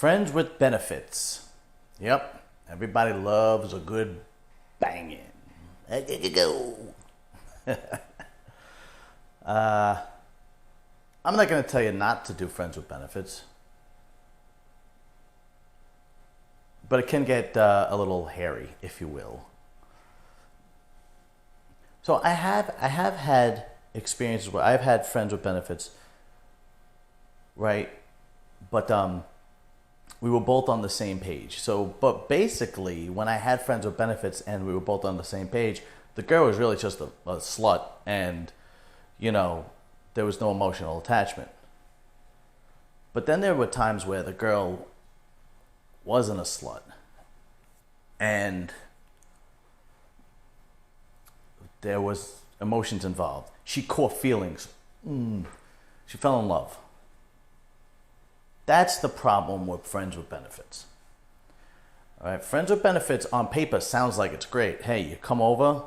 Friends with benefits. Yep. Everybody loves a good banging. Go. I'm not going to tell you not to do friends with benefits, but it can get a little hairy, if you will. So I have had experiences where I've had friends with benefits, right? But we were both on the same page. So, but basically, when I had friends with benefits and we were both on the same page, the girl was really just a slut, and there was no emotional attachment. But then there were times where the girl wasn't a slut, and there was emotions involved. She caught feelings. She fell in love. That's the problem with friends with benefits. All right, friends with benefits on paper sounds like it's great. Hey, you come over,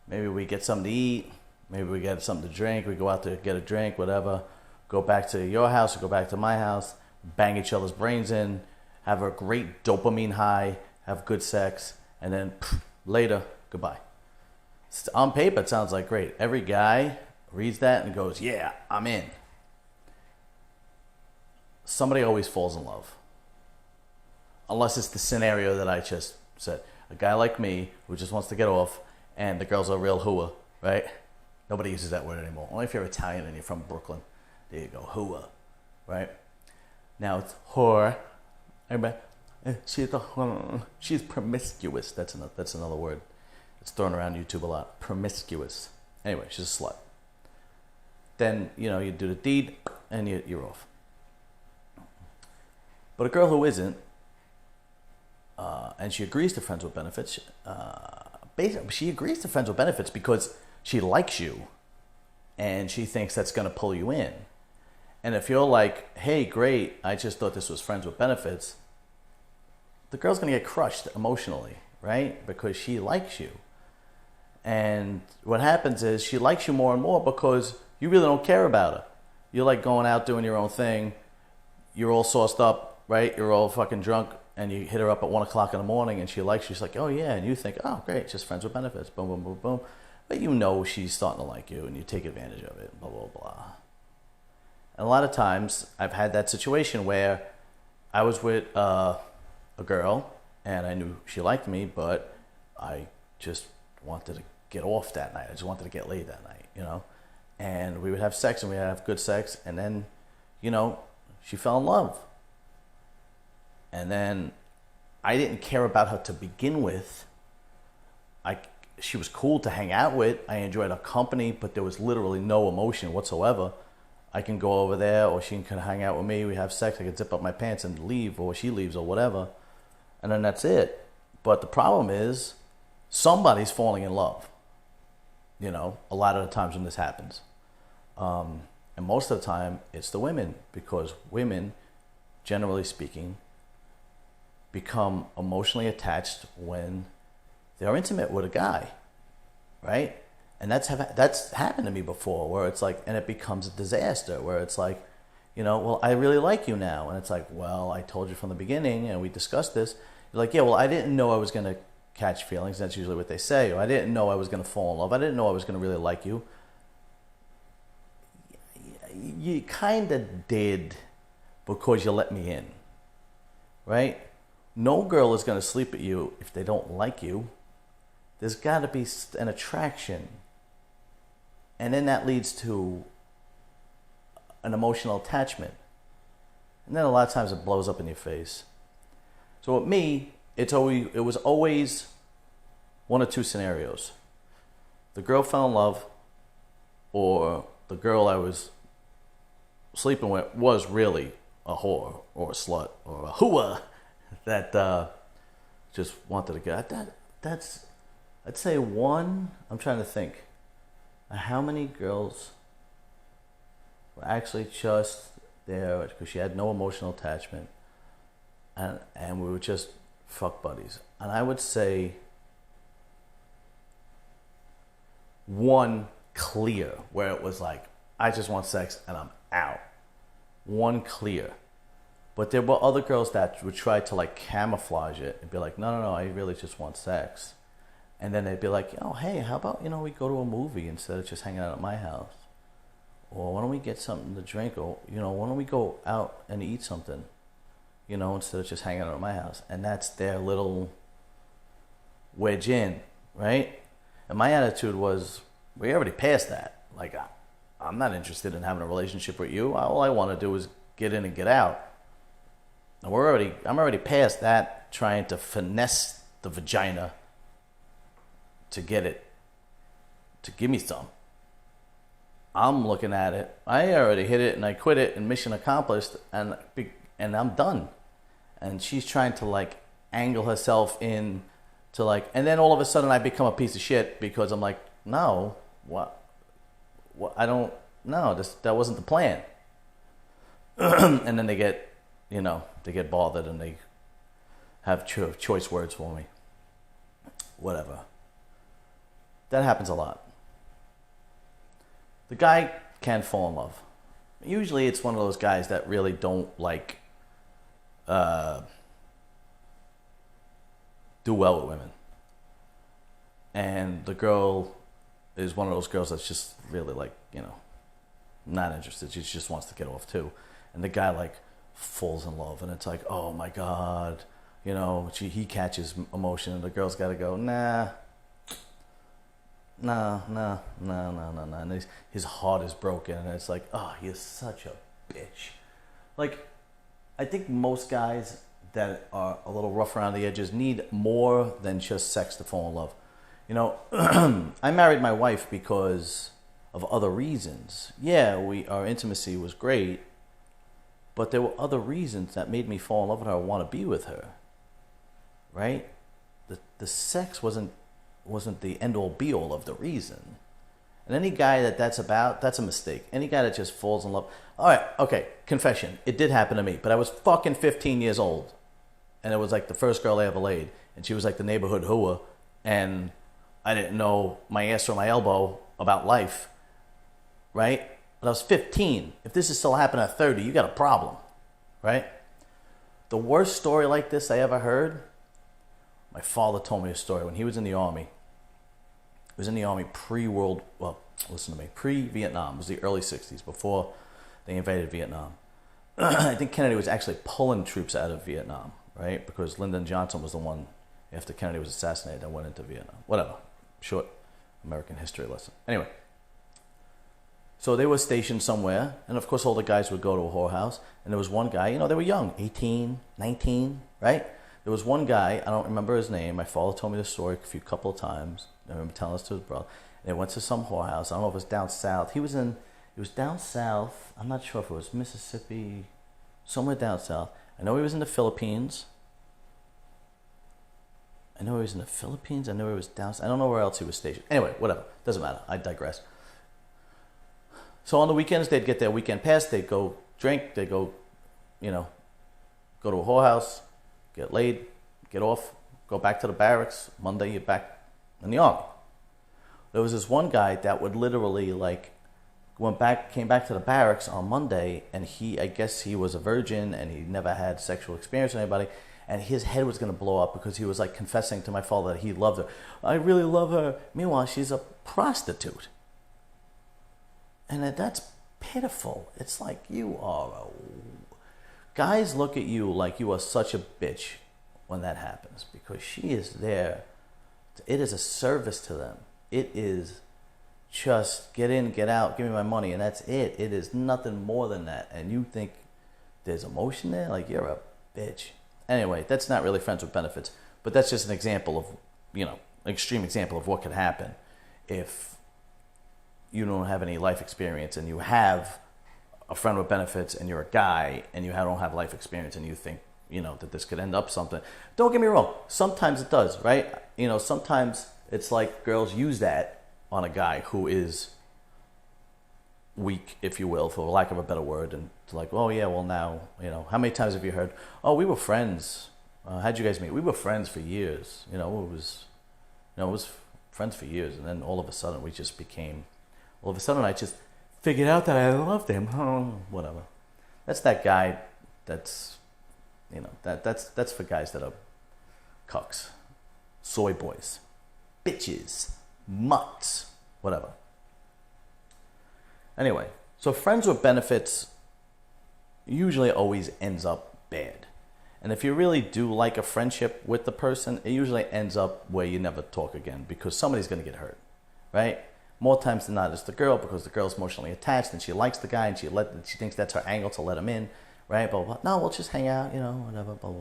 maybe we get something to eat, maybe we get something to drink, we go out to get a drink, whatever, go back to your house or go back to my house, bang each other's brains in, have a great dopamine high, have good sex, and then later, goodbye. On paper, it sounds like great. Every guy reads that and goes, yeah, I'm in. Somebody always falls in love. Unless it's the scenario that I just said. A guy like me who just wants to get off, and the girl's a real hooah, right? Nobody uses that word anymore. Only if you're Italian and you're from Brooklyn. There you go, hooah, right? Now it's whore. Everybody, she's promiscuous. That's another word. It's thrown around YouTube a lot. Promiscuous. Anyway, she's a slut. Then, you do the deed, and you're off. But a girl who isn't, and she agrees to friends with benefits, basically she agrees to friends with benefits because she likes you, and she thinks that's going to pull you in. And if you're like, hey, great, I just thought this was friends with benefits, the girl's going to get crushed emotionally, right? Because she likes you. And what happens is she likes you more and more because you really don't care about her. You're like going out doing your own thing. You're all sauced up, right? You're all fucking drunk, and you hit her up at 1 o'clock in the morning, and she likes you. She's like, oh yeah, and you think, oh great, just friends with benefits, boom, boom, boom, boom. But she's starting to like you, and you take advantage of it, blah, blah, blah. And a lot of times, I've had that situation where I was with a girl, and I knew she liked me, but I just wanted to get off that night. I just wanted to get laid that night, And we would have sex, and we would have good sex, and then, she fell in love. And then I didn't care about her to begin with. She was cool to hang out with. I enjoyed her company, but there was literally no emotion whatsoever. I can go over there, or she can hang out with me. We have sex. I can zip up my pants and leave, or she leaves, or whatever. And then that's it. But the problem is somebody's falling in love. A lot of the times when this happens. And most of the time, it's the women, because women, generally speaking, become emotionally attached when they're intimate with a guy, right? And that's happened to me before, where it's like, and it becomes a disaster, where it's like, well, I really like you now. And it's like, well, I told you from the beginning, and we discussed this. You're like, yeah, well, I didn't know I was going to catch feelings. That's usually what they say. Or I didn't know I was going to fall in love. I didn't know I was going to really like you. You kind of did, because you let me in, right? No girl is going to sleep with you if they don't like you. There's got to be an attraction. And then that leads to an emotional attachment. And then a lot of times it blows up in your face. So with me, it was always one of two scenarios. The girl fell in love, or the girl I was sleeping with was really a whore or a slut or a hooah that just wanted to get. That's, I'd say one. I'm trying to think. How many girls were actually just there because she had no emotional attachment, and we were just fuck buddies? And I would say one clear, where it was like, I just want sex and I'm out. One clear. But there were other girls that would try to like camouflage it and be like, no, no, no, I really just want sex. And then they'd be like, oh, hey, how about, we go to a movie instead of just hanging out at my house? Or why don't we get something to drink? Or, why don't we go out and eat something, instead of just hanging out at my house? And that's their little wedge in, right? And my attitude was, we already passed that. Like, I'm not interested in having a relationship with you. All I want to do is get in and get out. And I'm already past that, trying to finesse the vagina to get it to give me some. I'm looking at it. I already hit it and I quit it and mission accomplished, and I'm done. And she's trying to like angle herself in to like, and then all of a sudden I become a piece of shit because I'm like, no, what I don't, no, that wasn't the plan. And then they get bothered and they have choice words for me. Whatever. That happens a lot. The guy can fall in love. Usually it's one of those guys that really don't like do well with women. And the girl is one of those girls that's just really like, not interested. She just wants to get off too. And the guy like falls in love and it's like, oh my God, he catches emotion and the girl's got to go, nah. And his heart is broken and it's like, oh, you're such a bitch. Like, I think most guys that are a little rough around the edges need more than just sex to fall in love. I married my wife because of other reasons. Yeah, our intimacy was great, but there were other reasons that made me fall in love with her. I want to be with her, right? The sex wasn't the end all be all of the reason. And any guy that's a mistake. Any guy that just falls in love. All right, okay, confession. It did happen to me, but I was fucking 15 years old. And it was like the first girl I ever laid. And she was like the neighborhood hooah. And I didn't know my ass from my elbow about life, right? But I was 15. If this is still happening at 30, you got a problem, right? The worst story like this I ever heard, my father told me a story when he was in the Army. He was in the Army pre-Vietnam. It was the early 60s, before they invaded Vietnam. I think Kennedy was actually pulling troops out of Vietnam, right? Because Lyndon Johnson was the one, after Kennedy was assassinated, that went into Vietnam. Whatever. Short American history lesson. Anyway. So they were stationed somewhere, and of course all the guys would go to a whorehouse, and there was one guy, they were young, 18, 19, right? There was one guy, I don't remember his name, my father told me this story a couple of times, I remember telling this to his brother, they went to some whorehouse, I don't know if it was down south, it was down south, I'm not sure if it was Mississippi, somewhere down south, I know he was in the Philippines, I know he was down south, I don't know where else he was stationed, anyway, whatever, doesn't matter, I digress. So on the weekends, they'd get their weekend pass, they'd go drink, they'd go, go to a whorehouse, get laid, get off, go back to the barracks. Monday, you're back in the Army. There was this one guy that would literally came back to the barracks on Monday, and I guess he was a virgin and he never had sexual experience with anybody, and his head was going to blow up because he was like confessing to my father that he loved her. I really love her. Meanwhile, she's a prostitute. And that's pitiful. It's like guys look at you like you are such a bitch when that happens, because she is there. It is a service to them. It is just get in, get out, give me my money, and that's it. It is nothing more than that. And you think there's emotion there? Like, you're a bitch. Anyway, that's not really friends with benefits, but that's just an example of, an extreme example of what could happen if you don't have any life experience and you have a friend with benefits and you're a guy and you don't have life experience and you think, that this could end up something. Don't get me wrong. Sometimes it does, right? Sometimes it's like girls use that on a guy who is weak, if you will, for lack of a better word. And it's like, oh yeah, well now, how many times have you heard, oh, we were friends. How'd you guys meet? We were friends for years. It was friends for years. And then all of a sudden I just figured out that I loved him. Oh, whatever. That's that guy that's that's for guys that are cucks, soy boys, bitches, mutts, whatever. Anyway, so friends with benefits usually always ends up bad. And if you really do like a friendship with the person, it usually ends up where you never talk again because somebody's going to get hurt, right? More times than not, it's the girl because the girl's emotionally attached and she likes the guy and she thinks that's her angle to let him in, right? Blah, blah, blah. No, we'll just hang out, whatever, blah,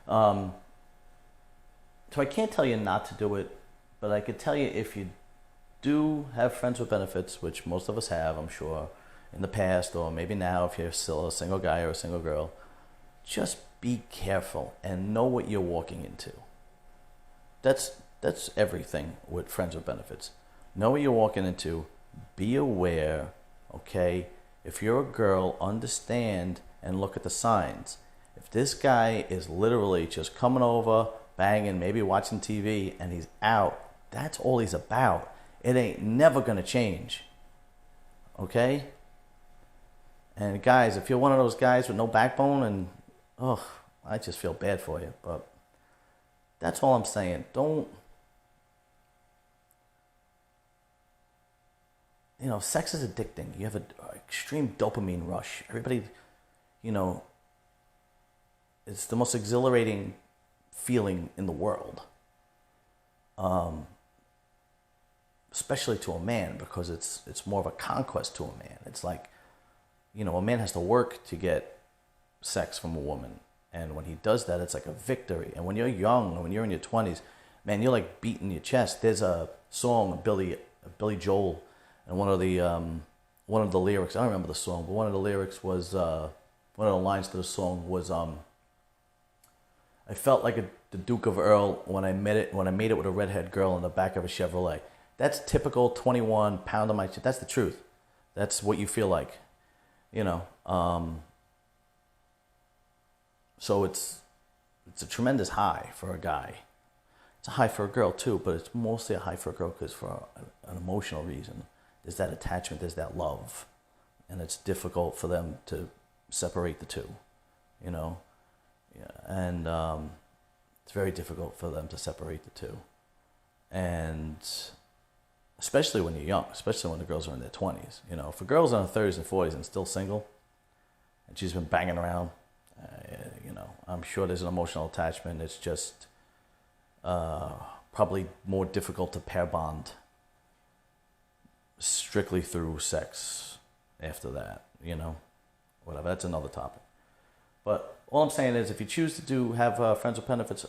blah. So I can't tell you not to do it, but I could tell you if you do have friends with benefits, which most of us have, I'm sure, in the past or maybe now if you're still a single guy or a single girl, just be careful and know what you're walking into. That's everything with friends with benefits. Know what you're walking into. Be aware, okay? If you're a girl, understand and look at the signs. If this guy is literally just coming over, banging, maybe watching TV, and he's out, that's all he's about. It ain't never gonna change, okay? And guys, if you're one of those guys with no backbone and I just feel bad for you, but that's all I'm saying. Don't, sex is addicting. You have an extreme dopamine rush. Everybody, it's the most exhilarating feeling in the world. Especially to a man because it's more of a conquest to a man. It's like, a man has to work to get sex from a woman. And when he does that, it's like a victory. And when you're young, when you're in your 20s, man, you're like beating your chest. There's a song, Billy Joel, and one of the lyrics, I don't remember the song, but one of the lyrics was, one of the lines to the song was, I felt like the Duke of Earl when I made it with a redhead girl in the back of a Chevrolet. That's typical 21 pound on my chest. That's the truth. That's what you feel like, So it's a tremendous high for a guy. It's a high for a girl too, but it's mostly a high for a girl because for an emotional reason. There's that attachment, there's that love, and it's difficult for them to separate the two, Yeah, and it's very difficult for them to separate the two, and especially when you're young, especially when the girls are in their 20s. If a girl's in her 30s and 40s and still single, and she's been banging around, I'm sure there's an emotional attachment. It's just probably more difficult to pair bond strictly through sex after that, whatever. That's another topic. But all I'm saying is if you choose to have friends with benefits,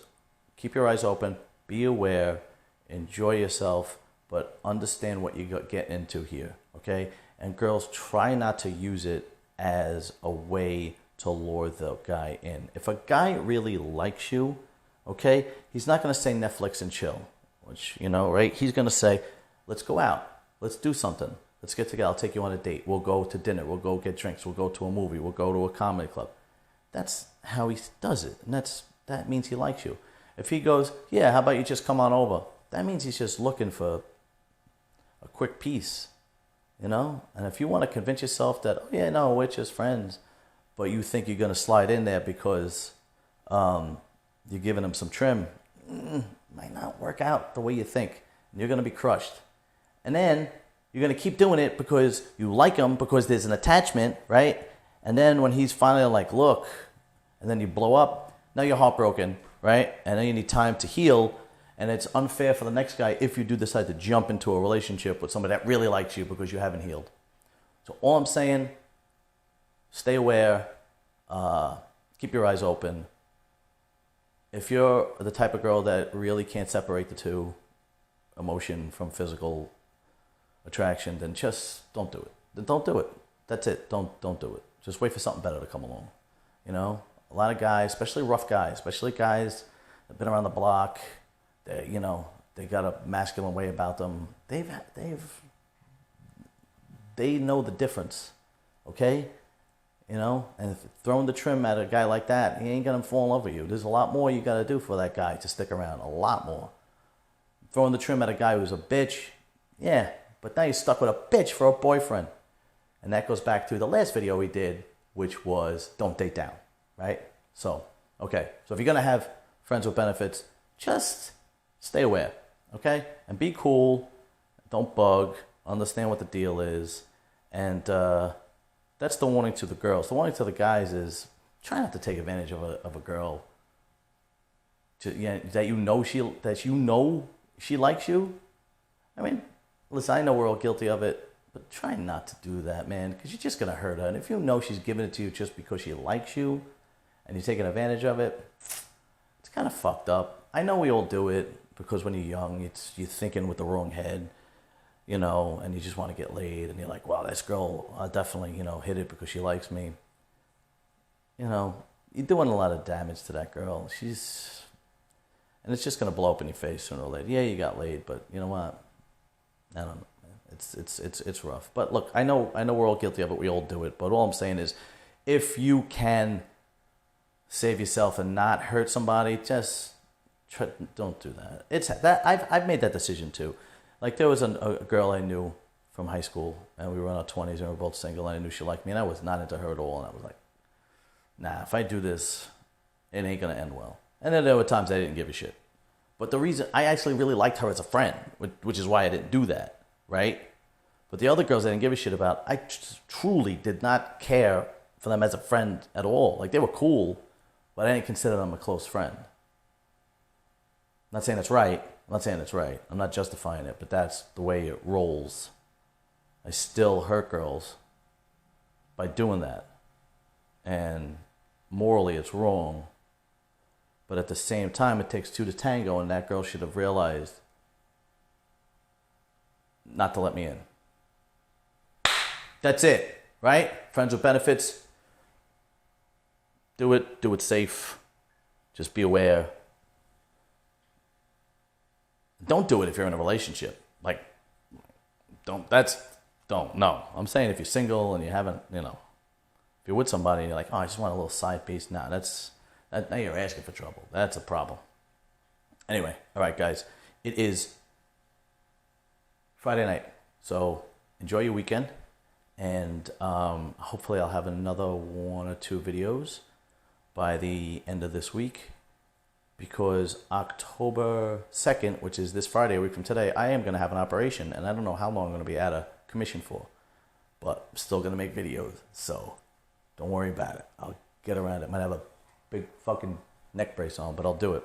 keep your eyes open, be aware, enjoy yourself, but understand what you get into here, okay? And girls, try not to use it as a way to lure the guy in. If a guy really likes you, okay, he's not going to say Netflix and chill, which, right? He's going to say, let's go out. Let's do something. Let's get together. I'll take you on a date. We'll go to dinner. We'll go get drinks. We'll go to a movie. We'll go to a comedy club. That's how he does it. And that means he likes you. If he goes, yeah, how about you just come on over? That means he's just looking for a quick piece, And if you want to convince yourself that, oh, yeah, no, we're just friends, but you think you're going to slide in there because you're giving him some trim, might not work out the way you think. You're going to be crushed. And then you're going to keep doing it because you like him, because there's an attachment, right? And then when he's finally like, look, and then you blow up, now you're heartbroken, right? And then you need time to heal. And it's unfair for the next guy if you do decide to jump into a relationship with somebody that really likes you because you haven't healed. So all I'm saying, stay aware, keep your eyes open. If you're the type of girl that really can't separate the two, emotion from physical attraction, then just don't do it. Then don't do it. That's it. Don't do it. Just wait for something better to come along. A lot of guys, especially rough guys, especially guys that've been around the block, they got a masculine way about them. They know the difference, okay? And if throwing the trim at a guy like that, he ain't gonna fall in love with you. There's a lot more you gotta do for that guy to stick around. A lot more. Throwing the trim at a guy who's a bitch, yeah, but now you're stuck with a bitch for a boyfriend. And that goes back to the last video we did, which was don't date down, right? So Okay, so if you're going to have friends with benefits, just stay aware, okay? And be cool. Don't bug. Understand what the deal is. And that's the warning to the girls. The warning to the guys is try not to take advantage of a girl that you know she likes you. I mean, listen, I know we're all guilty of it, but try not to do that, man, because you're just going to hurt her. And if you know she's giving it to you just because she likes you and you're taking advantage of it, it's kind of fucked up. I know we all do it because when you're young, you're thinking with the wrong head, you know, and you just want to get laid. And you're like, wow, this girl, I definitely, you know, hit it because she likes me. You know, you're doing a lot of damage to that girl. And it's just going to blow up in your face sooner or later. Yeah, you got laid, but you know what? I don't know. It's rough. But look, I know we're all guilty of it. We all do it. But all I'm saying is, if you can save yourself and not hurt somebody, just don't do that. It's that I've made that decision too. Like there was a girl I knew from high school, and we were in our 20s, and we were both single, and I knew she liked me, and I was not into her at all. And I was like, nah, if I do this, it ain't gonna end well. And then there were times I didn't give a shit. But the reason I actually really liked her as a friend, which is why I didn't do that. Right? But the other girls I didn't give a shit about, I truly did not care for them as a friend at all. Like, they were cool, but I didn't consider them a close friend. I'm not saying it's right. I'm not justifying it, but that's the way it rolls. I still hurt girls by doing that. And morally, it's wrong. But at the same time, it takes two to tango, and that girl should have realized not to let me in. That's it, right? Friends with benefits. Do it safe. Just be aware. Don't do it if you're in a relationship. Like, no. I'm saying if you're single and you haven't, you know, if you're with somebody and you're like, oh, I just want a little side piece. Nah, now you're asking for trouble. That's a problem. Anyway, all right, guys. It is Friday night, so enjoy your weekend, and hopefully I'll have another 1 or 2 videos by the end of this week, because October 2nd, which is this Friday, a week from today, I am going to have an operation, and I don't know how long I'm going to be out of commission for, but I'm still going to make videos, so don't worry about it. I'll get around it. Might have a big fucking neck brace on, but I'll do it.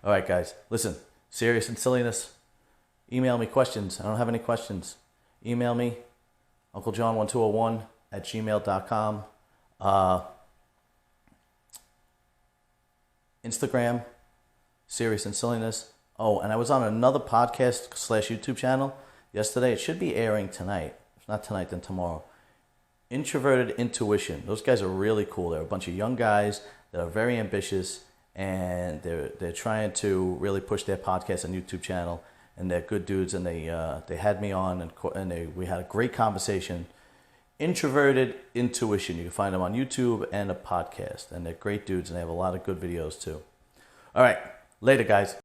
All right, guys, listen, serious and silliness. Email me questions. I don't have any questions. Email me, unclejohn1201@gmail.com. Instagram, serious and silliness. Oh, and I was on another podcast / YouTube channel yesterday. It should be airing tonight. If not tonight, then tomorrow. Introverted Intuition. Those guys are really cool. They're a bunch of young guys that are very ambitious, and they're trying to really push their podcast and YouTube channel. And they're good dudes, and they had me on, and we had a great conversation. Introverted Intuition. You can find them on YouTube and a podcast, and they're great dudes, and they have a lot of good videos too. All right, later, guys.